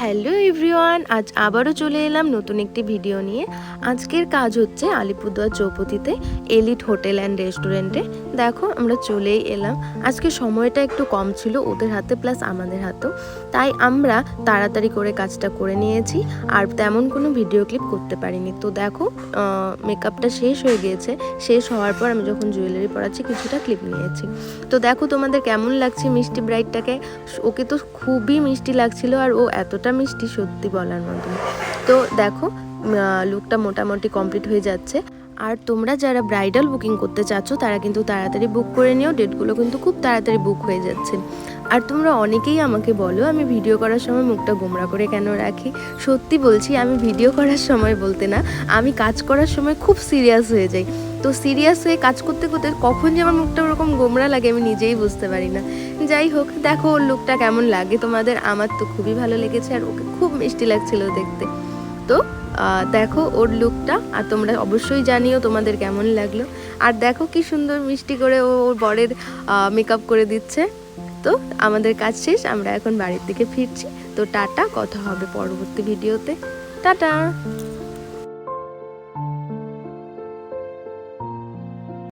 Hello everyone, আজ আবারও চলে এলাম নতুন একটি ভিডিও নিয়ে। আজকের কাজ হচ্ছে আলিপুরদুয়ার চৌপতিতে এলিট হোটেল অ্যান্ড রেস্টুরেন্টে। দেখো আমরা চলেই এলাম। আজকে সময়টা একটু কম ছিল ওদের হাতে প্লাস আমাদের হাতেও, তাই আমরা তাড়াতাড়ি করে কাজটা করে নিয়েছি আর তেমন কোনো ভিডিও ক্লিপ করতে পারিনি। তো দেখো মেকআপটা শেষ হয়ে গিয়েছে, শেষ হওয়ার পর আমি যখন জুয়েলারি পরাচ্ছি কিছুটা ক্লিপ নিয়েছি। তো দেখো তোমাদের কেমন লাগছে মিষ্টি ব্রাইডটাকে। ওকে তো খুবই মিষ্টি লাগছিল আর ও এতটা মিষ্টি সত্যি বলার মতো। তো দেখো লুকটা মোটামুটি কমপ্লিট হয়ে যাচ্ছে। আর তোমরা যারা ব্রাইডাল বুকিং করতে চাচ্ছ তারা কিন্তু তাড়াতাড়ি বুক করে নিও, ডেটগুলো কিন্তু খুব তাড়াতাড়ি বুক হয়ে যাচ্ছে। আর তোমরা অনেকেই আমাকে বলো আমি ভিডিও করার সময় মুখটা গোমরা করে কেন রাখি। সত্যি বলছি, আমি ভিডিও করার সময় বলতে না, আমি কাজ করার সময় খুব সিরিয়াস হয়ে যাই। তো সিরিয়াস হয়ে কাজ করতে করতে কখন যে আমার মুখটা ওরকম গোমরা লাগে আমি নিজেই বুঝতে পারি না। যাই হোক, দেখো ওর লুকটা কেমন লাগে তোমাদের। আমার তো খুবই ভালো লেগেছে আর ওকে খুব মিষ্টি লাগছিল দেখতে। তো দেখো ওর লুকটা, আর তোমরা অবশ্যই জানিও তোমাদের কেমন লাগলো। আর দেখো কি সুন্দর মিষ্টি করে ও ওর বরের মেকআপ করে দিচ্ছে। তো আমাদের কাজ শেষ, আমরা এখন বাড়ির দিকে ফিরছি। তো টাটা, কথা হবে পরবর্তী ভিডিওতে। টাটা।